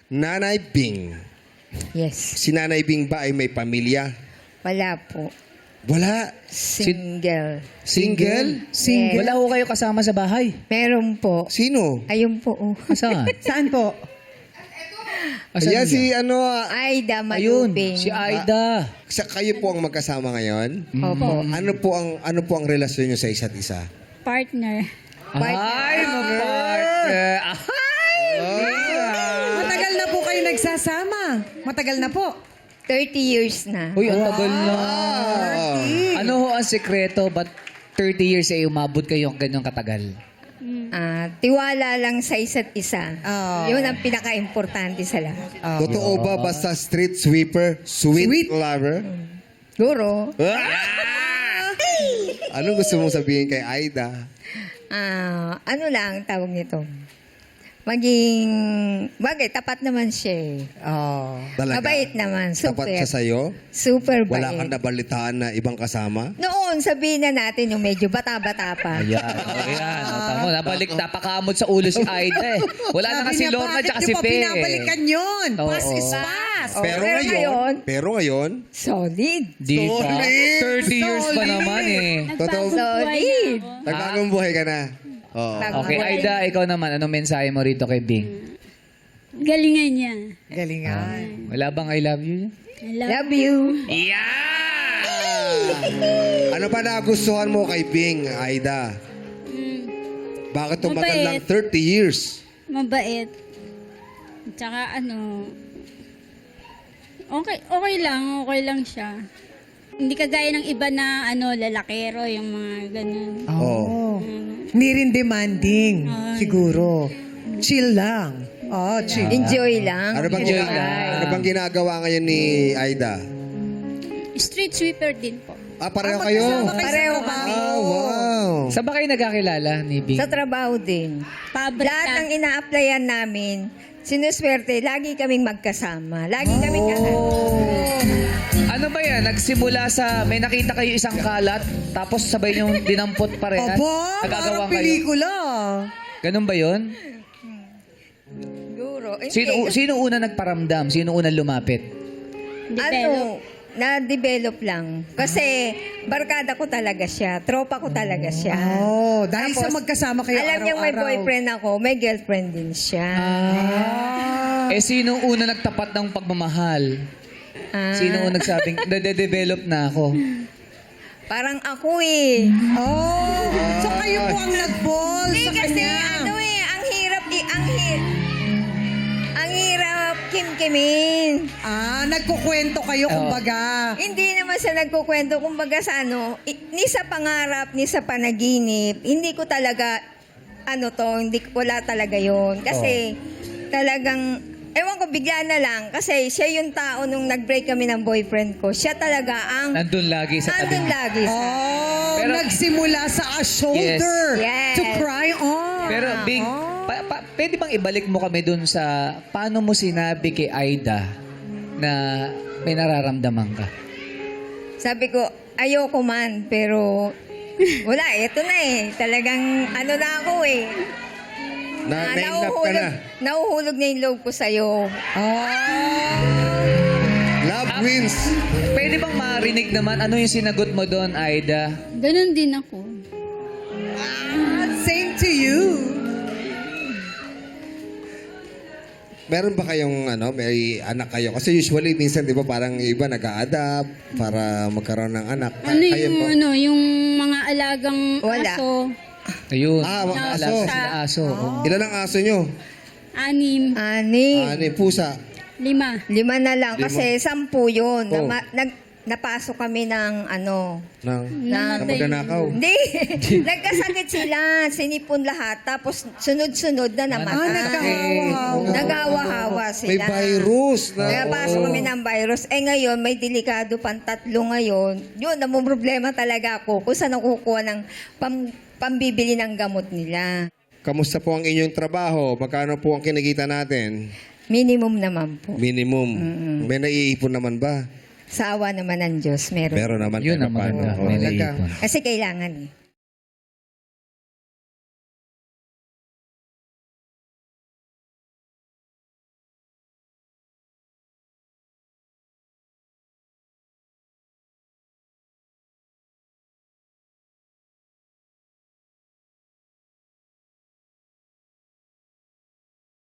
Nanay Bing. Yes. Si Nanay Bing ba ay may pamilya? Wala po. Wala. Single. Single? Single. Wala ko kayo kasama sa bahay. Meron po. Sino? Ayun po. Oh. Saan? Saan po? Asan Ayan niya? si ano, Aida Ayun, Malubing. si Aida. kayo po ang magkasama ngayon? Opo. Ano po ang relasyon niyo sa isa't isa? Partner. Ay, mag-partner. Matagal na po kayo nagsasama. Matagal na po. 30 years na. Uy, ang tagal na. Ah. Ano ho ang sekreto? Ba't 30 years ay umabot kayo ng ganyang katagal? Tiwala lang sa isa't isa. Oh. Yun ang pinaka-importante sa lahat. Totoo ba basta street sweeper, sweet lover? Guro, Anong gusto mong sabihin kay Aida? ano lang tawag nito? Maging, bagay, tapat naman siya eh. Oh. Talaga? Mabait naman, super. Tapat siya sa'yo? Super Wala kang bait. nabalitaan na ibang kasama? Noon, sabihin na natin yung medyo bata-bata pa. Ayan. Ayan. O, tamo. Napakamot sa ulo si Aida eh. Wala na kasi Lorna at si Pe. Pinabalikan yun. Oo. Pass is pass. Oh, pero Pero ngayon, solid. Di ba? Solid. 30 years pa naman eh. Totoo. Solid. Nagbagong buhay ka na. Oo. Okay, Aida, ikaw naman. Anong mensahe mo rito kay Bing? Galingan niya. Galingan. Wala bang I love you? I love Love you. Ano pa nagustuhan mo kay Bing, Aida? Bakit tumagal Mabait. lang 30 years? Mabait. Tsaka okay lang siya. Hindi kagaya ng iba na lalakero, yung mga ganun. Oh. Hindi rin demanding. Siguro. Chill lang. Oh, chill. Enjoy lang. Ano bang, Enjoy gina- lang. ano bang ginagawa ngayon ni Aida? Street sweeper din po. Pareho kayo? Pareho kami. Ah, wow. Saan ba kayo nagkakilala ni Bing? Sa trabaho din. Pabrika. Lahat ng ina-applyan namin, sinuswerte, lagi kaming magkasama. Lagi kaming Ano ba yan? Nagsimula sa may nakita kayo isang kalat tapos sabay niyong dinampot parehan? Aba, parang Nagagawa kayo? pelikula. Ganun ba yun? Guro. Sino una nagparamdam? Sino una lumapit? Develop. Na-develop lang. Kasi barkada ko talaga siya. Tropa ko talaga siya. Oh, dahil sa Tapos, magkasama kayo alam niya may araw-araw. boyfriend ako, may girlfriend din siya. Sino una nagtapat ng pagmamahal? Sino una nagsabing, nade-develop na ako? Parang ako eh. Oh, so kayo po ang nag-ball Hindi sa kasi kanya. ang hirap kimkimin. Nagkukwento kayo, kumbaga. Hindi naman siya nagkukwento kumbaga sa ni sa pangarap, ni sa panaginip. Hindi ko talaga, wala talaga yon. Kasi talagang, ewan ko, bigla na lang. Kasi siya yung tao nung nag-break kami ng boyfriend ko. Siya talaga ang Nandun lagi sa nandun tabi. lagi sa... Oh, Pero- nagsimula sa a shoulder Yes. to cry on. Pero Bing, pwede bang ibalik mo kami dun sa paano mo sinabi kay Aida na may nararamdaman ka? Sabi ko, ayoko man, pero wala, eto na eh. Talagang na ako eh. Na-in-love ka na. Nahuhulog na yung loob ko sa'yo. Love wins. Pwede bang marinig naman ano yung sinagot mo doon, Aida? Ganun din ako. Same to you. Meron ba kayong may anak kayo? Kasi usually minsan 'di ba parang iba nag-a-adapt para magkaroon ng anak. Kayo po? Yung mga alagang Wala. aso, Ayun. mga Alaga aso. sila aso. Oh. Ilan ang aso nyo? 6, Ani. Pusa. 5. 5 na lang kasi 10 yun. Oh. Napasok kami ng Na Namatay. magnanakaw. Hindi. Nagkasakit sila. Sinipon lahat. Tapos sunod-sunod na namatay. nagkahawa-hawa. Naghawa-hawa sila. May virus na. Kaya pasok kami ng virus. Ngayon, may delikado pang 3 ngayon. Yun, namumroblema talaga ako kung saan ako kukuha ng pambibili ng gamot nila. Kamusta po ang inyong trabaho? Magkano po ang kinikita natin? Minimum naman po. Minimum. May naiipon naman ba? Sa awa naman ng Diyos, meron. Meron naman. Yun kahit ang maganda. paano. May Talaga. naiipon. Kasi kailangan eh.